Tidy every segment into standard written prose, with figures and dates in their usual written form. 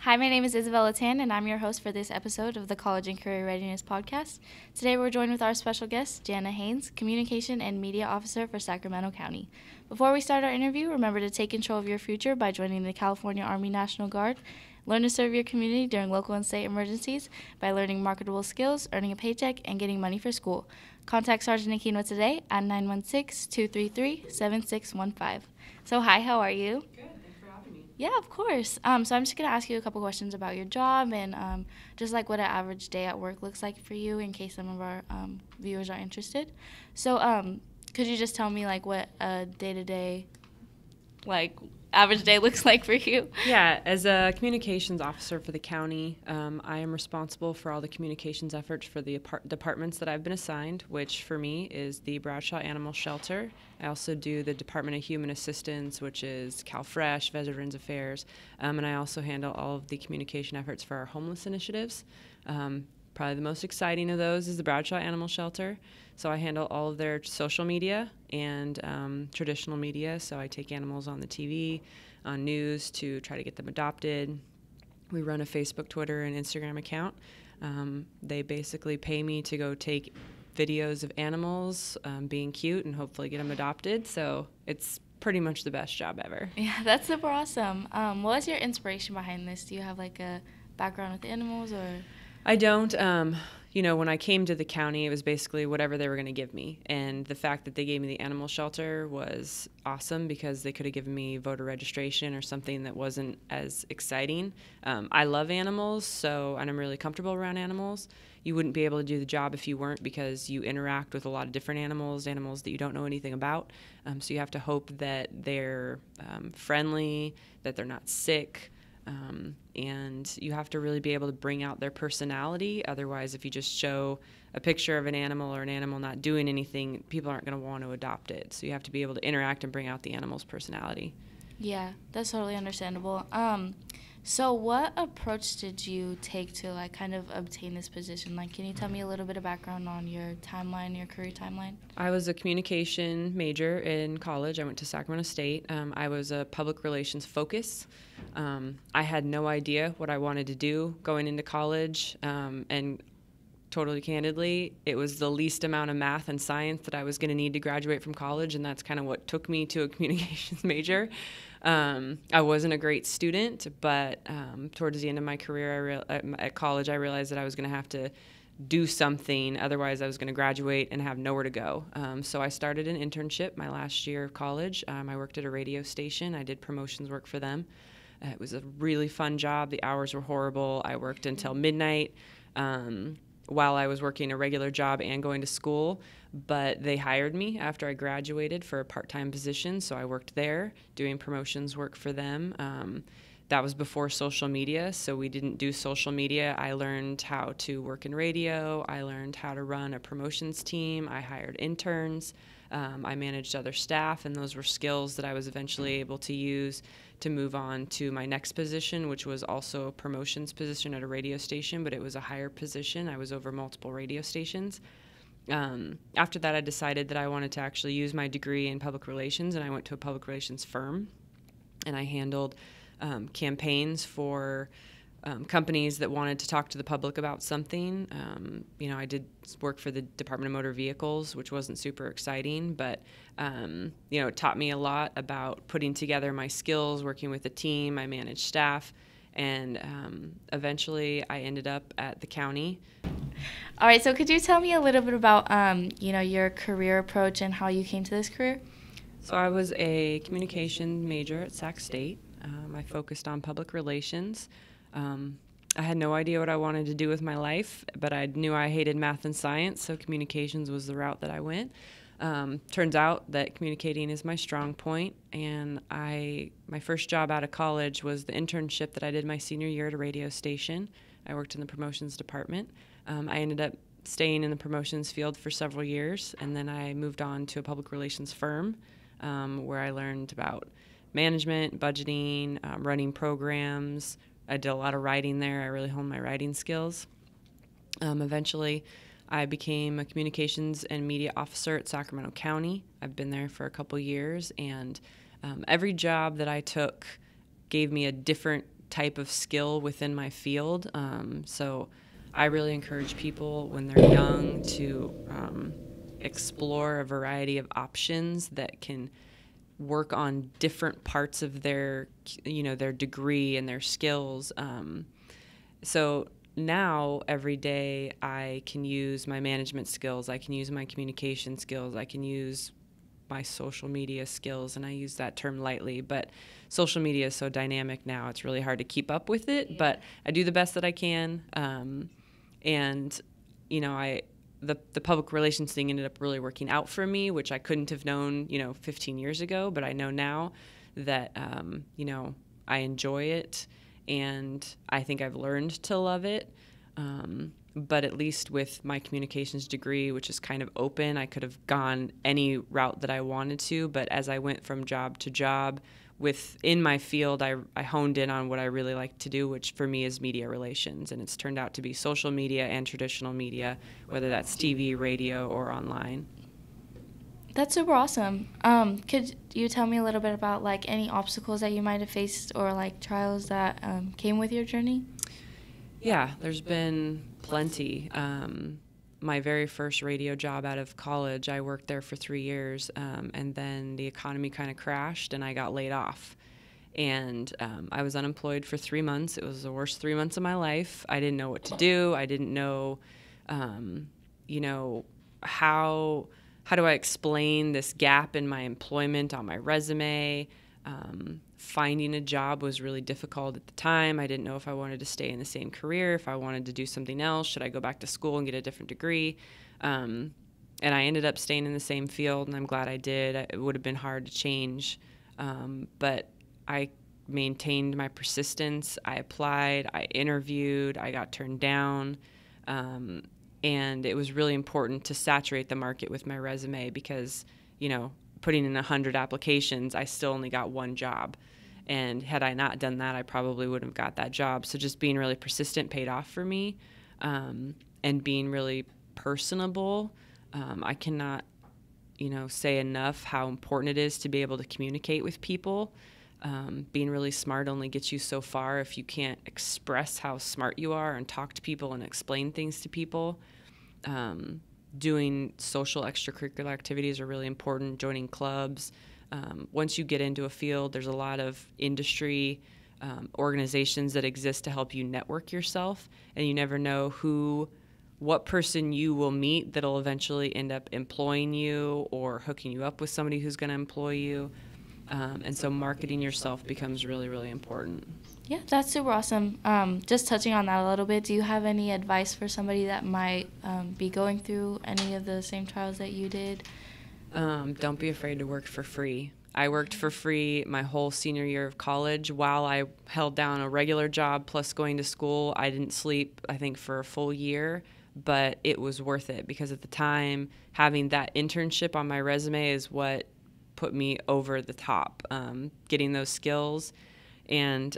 Hi, my name is Isabella Tan, and I'm your host for this episode of the College and Career Readiness Podcast. Today, we're joined with our special guest, Jana Haynes, Communication and Media Officer for Sacramento County. Before we start our interview, remember to take control of your future by joining the California Army National Guard. Learn to serve your community during local and state emergencies by learning marketable skills, earning a paycheck, and getting money for school. Contact Sergeant Aquino today at 916-233-7615. So, hi, how are you? Yeah, of course. So I'm just going to ask you a couple questions about your job and just like what an average day at work looks like for you in case some of our viewers are interested. So could you just tell me like what a day-to-day, like average day looks like for you? Yeah, as a communications officer for the county, I am responsible for all the communications efforts for the departments that I've been assigned, which for me is the Bradshaw Animal Shelter. I also do the Department of Human Assistance, which is CalFresh, Veterans Affairs, and I also handle all of the communication efforts for our homeless initiatives. Probably the most exciting of those is the Bradshaw Animal Shelter. So I handle all of their social media and traditional media. So I take animals on the TV, on news to try to get them adopted. We run a Facebook, Twitter, and Instagram account. They basically pay me to go take videos of animals being cute and hopefully get them adopted. So it's pretty much the best job ever. Yeah, that's super awesome. What was your inspiration behind this? Do you have like a background with animals or? I don't. When I came to the county, it was basically whatever they were going to give me. And the fact that they gave me the animal shelter was awesome because they could have given me voter registration or something that wasn't as exciting. I love animals, and I'm really comfortable around animals. You wouldn't be able to do the job if you weren't because you interact with a lot of different animals that you don't know anything about. So you have to hope that they're friendly, that they're not sick. And you have to really be able to bring out their personality. Otherwise, if you just show a picture of an animal or an animal not doing anything, people aren't going to want to adopt it. So you have to be able to interact and bring out the animal's personality. Yeah, that's totally understandable. So what approach did you take to like kind of obtain this position? Like, can you tell me a little bit of background on your timeline, your career timeline? I was a communication major in college. I went to Sacramento State. I was a public relations focus. I had no idea what I wanted to do going into college, and totally candidly, it was the least amount of math and science that I was going to need to graduate from college, and that's kind of what took me to a communications major. I wasn't a great student, but towards the end of my career at college, I realized that I was going to have to do something. Otherwise, I was going to graduate and have nowhere to go. So I started an internship my last year of college. I worked at a radio station. I did promotions work for them. It was a really fun job. The hours were horrible. I worked until midnight while I was working a regular job and going to school, but they hired me after I graduated for a part-time position, so I worked there doing promotions work for them. That was before social media, so we didn't do social media. I learned how to work in radio. I learned how to run a promotions team. I hired interns. I managed other staff, and those were skills that I was eventually able to use to move on to my next position, which was also a promotions position at a radio station, but it was a higher position. I was over multiple radio stations. After that, I decided that I wanted to actually use my degree in public relations, and I went to a public relations firm, and I handled campaigns for companies that wanted to talk to the public about something. I did work for the Department of Motor Vehicles, which wasn't super exciting, but it taught me a lot about putting together my skills, working with a team. I managed staff, and eventually I ended up at the county. All right, so could you tell me a little bit about your career approach and how you came to this career? So I was a communication major at Sac State. I focused on public relations. I had no idea what I wanted to do with my life, but I knew I hated math and science, so communications was the route that I went. Turns out that communicating is my strong point, and my first job out of college was the internship that I did my senior year at a radio station. I worked in the promotions department. I ended up staying in the promotions field for several years, and then I moved on to a public relations firm where I learned about management, budgeting, running programs. I did a lot of writing there. I really honed my writing skills. Eventually, I became a communications and media officer at Sacramento County. I've been there for a couple years, and every job that I took gave me a different type of skill within my field. So I really encourage people when they're young to explore a variety of options that can work on different parts of their, their degree and their skills. So now every day I can use my management skills, I can use my communication skills, I can use my social media skills, and I use that term lightly, but social media is so dynamic now, it's really hard to keep up with it, but I do the best that I can. And, the public relations thing ended up really working out for me, which I couldn't have known, 15 years ago, but I know now that, I enjoy it, and I think I've learned to love it. But at least with my communications degree, which is kind of open, I could have gone any route that I wanted to. But as I went from job to job within my field, I honed in on what I really like to do, which for me is media relations. And it's turned out to be social media and traditional media, whether that's TV, radio, or online. That's super awesome. Could you tell me a little bit about like any obstacles that you might have faced or like trials that came with your journey? Yeah, there's been plenty. My very first radio job out of college, I worked there for 3 years, and then the economy kind of crashed and I got laid off. And I was unemployed for 3 months. It was the worst 3 months of my life. I didn't know what to do. I didn't know, how do I explain this gap in my employment on my resume? Finding a job was really difficult at the time. I didn't know if I wanted to stay in the same career, if I wanted to do something else. Should I go back to school and get a different degree? And I ended up staying in the same field, and I'm glad I did. It would have been hard to change, but I maintained my persistence. I applied, I interviewed, I got turned down, and it was really important to saturate the market with my resume because, putting in 100 applications, I still only got one job. And had I not done that, I probably wouldn't have got that job. So just being really persistent paid off for me, and being really personable. I cannot, say enough how important it is to be able to communicate with people. Being really smart only gets you so far if you can't express how smart you are and talk to people and explain things to people. Doing social extracurricular activities are really important, joining clubs. Once you get into a field, there's a lot of industry organizations that exist to help you network yourself, and you never know what person you will meet that'll eventually end up employing you or hooking you up with somebody who's going to employ you. And so marketing yourself becomes really, really important. Yeah, that's super awesome. Just touching on that a little bit, do you have any advice for somebody that might be going through any of the same trials that you did? Don't be afraid to work for free. I worked for free my whole senior year of college while I held down a regular job plus going to school. I didn't sleep, I think, for a full year, but it was worth it because at the time, having that internship on my resume is what put me over the top, getting those skills. And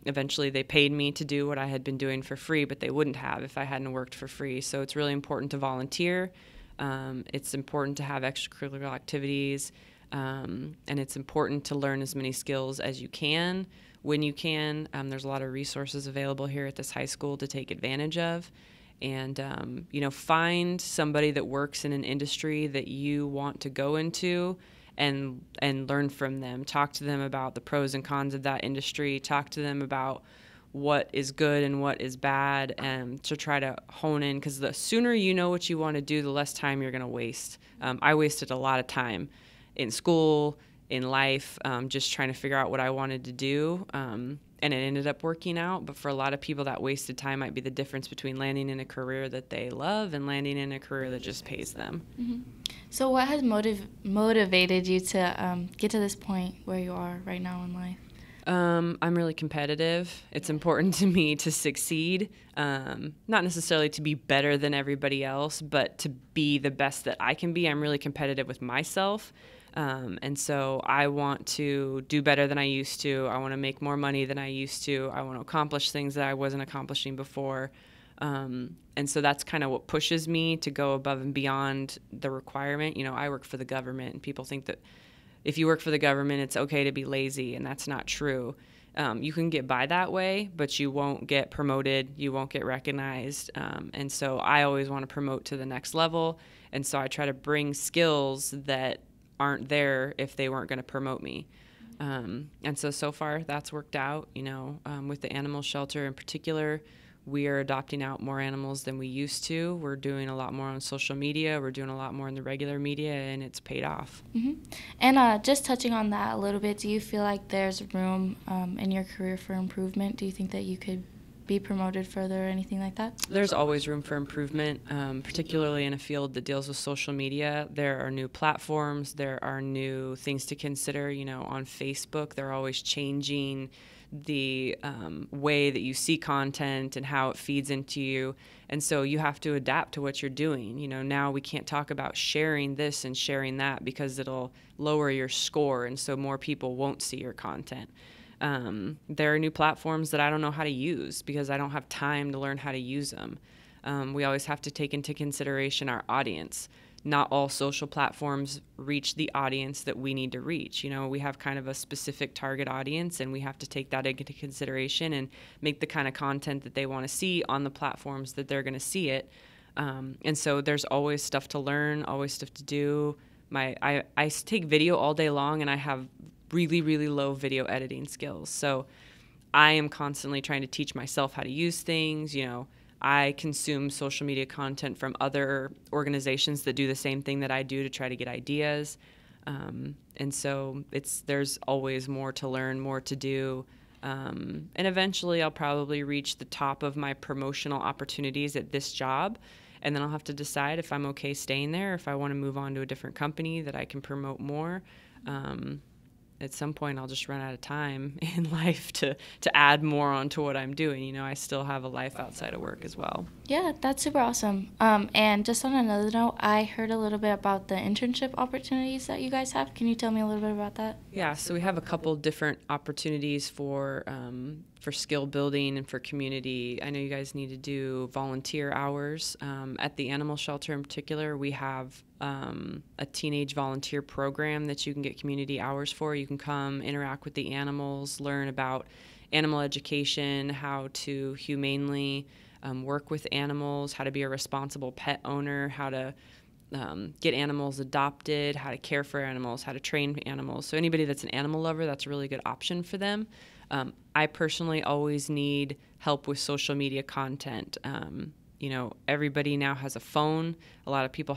eventually they paid me to do what I had been doing for free, but they wouldn't have if I hadn't worked for free. So it's really important to volunteer. It's important to have extracurricular activities, and it's important to learn as many skills as you can when you can. There's a lot of resources available here at this high school to take advantage of. And, find somebody that works in an industry that you want to go into and learn from them. Talk to them about the pros and cons of that industry. Talk to them about what is good and what is bad, and to try to hone in, because the sooner you know what you want to do, the less time you're going to waste. I wasted a lot of time in school, in life, just trying to figure out what I wanted to do, and it ended up working out. But for a lot of people, that wasted time might be the difference between landing in a career that they love and landing in a career that just pays them. Mm-hmm. So what has motivated you to get to this point where you are right now in life? I'm really competitive. It's important to me to succeed, not necessarily to be better than everybody else, but to be the best that I can be. I'm really competitive with myself, and so I want to do better than I used to. I want to make more money than I used to. I want to accomplish things that I wasn't accomplishing before, and so that's kind of what pushes me to go above and beyond the requirement. I work for the government, and people think that if you work for the government, it's okay to be lazy, and that's not true. You can get by that way, but you won't get promoted, you won't get recognized. And so I always want to promote to the next level. And so I try to bring skills that aren't there if they weren't going to promote me. And so far that's worked out, with the animal shelter in particular. We are adopting out more animals than we used to. We're doing a lot more on social media. We're doing a lot more in the regular media, and it's paid off. Mm-hmm. And just touching on that a little bit, do you feel like there's room in your career for improvement? Do you think that you could be promoted further or anything like that? There's always room for improvement, particularly in a field that deals with social media. There are new platforms. There are new things to consider. On Facebook, they're always changing the way that you see content and how it feeds into you. And so you have to adapt to what you're doing. Now we can't talk about sharing this and sharing that because it'll lower your score, and so more people won't see your content. There are new platforms that I don't know how to use because I don't have time to learn how to use them. We always have to take into consideration our audience. Not all social platforms reach the audience that we need to reach. We have kind of a specific target audience, and we have to take that into consideration and make the kind of content that they want to see on the platforms that they're going to see it. And so there's always stuff to learn, always stuff to do. I take video all day long, and I have really, really low video editing skills. So I am constantly trying to teach myself how to use things. I consume social media content from other organizations that do the same thing that I do to try to get ideas. And so there's always more to learn, more to do. And eventually I'll probably reach the top of my promotional opportunities at this job. And then I'll have to decide if I'm okay staying there, if I want to move on to a different company that I can promote more. At some point I'll just run out of time in life to add more onto what I'm doing. I still have a life outside of work as well. Yeah, that's super awesome. And just on another note, I heard a little bit about the internship opportunities that you guys have. Can you tell me a little bit about that? Yeah, so we have a couple different opportunities for skill building and for community. I know you guys need to do volunteer hours. At the animal shelter in particular, we have a teenage volunteer program that you can get community hours for. You can come interact with the animals, learn about animal education, how to humanely work with animals, how to be a responsible pet owner, how to get animals adopted, how to care for animals, how to train animals. So anybody that's an animal lover, that's a really good option for them. I personally always need help with social media content. Everybody now has a phone. A lot of people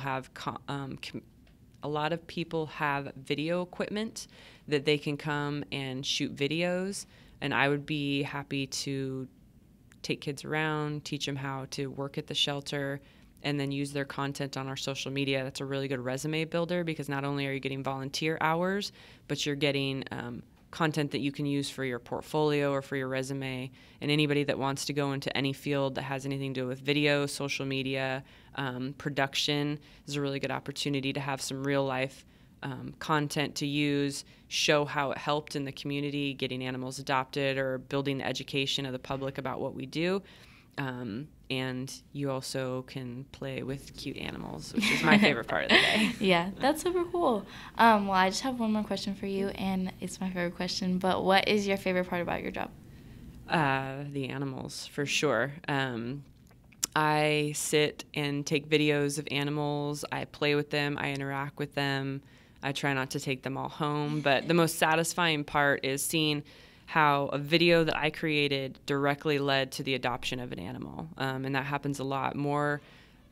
have video equipment that they can come and shoot videos, and I would be happy to take kids around, teach them how to work at the shelter, and then use their content on our social media. That's a really good resume builder because not only are you getting volunteer hours, but you're getting content that you can use for your portfolio or for your resume. And anybody that wants to go into any field that has anything to do with video, social media, production is a really good opportunity to have some real life content to use, show how it helped in the community, getting animals adopted or building the education of the public about what we do. And you also can play with cute animals, which is my favorite part of the day. Yeah, that's super cool. Well, I just have one more question for you, and it's my favorite question, but what is your favorite part about your job? The animals, for sure. I sit and take videos of animals. I play with them. I interact with them. I try not to take them all home, but the most satisfying part is seeing how a video that I created directly led to the adoption of an animal. And that happens a lot. More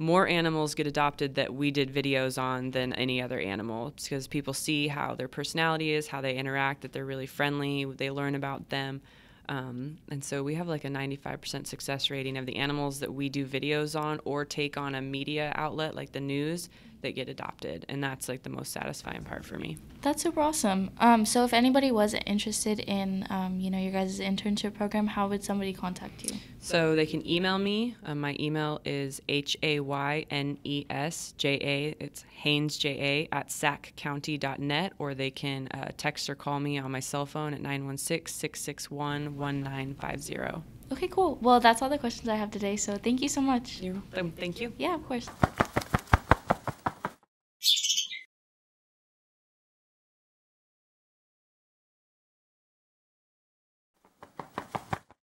animals get adopted that we did videos on than any other animal. It's because people see how their personality is, how they interact, that they're really friendly, they learn about them. And so we have like a 95% success rating of the animals that we do videos on or take on a media outlet like the news that get adopted. And that's like the most satisfying part for me. That's super awesome. So if anybody was interested in, your guys' internship program, how would somebody contact you? So they can email me. My email is HAYNESJA. It's HaynesJA@saccounty.net, or they can text or call me on my cell phone at 916-661-1950. Okay, cool. Well, that's all the questions I have today, so thank you so much. You're welcome. Thank you. Yeah, of course.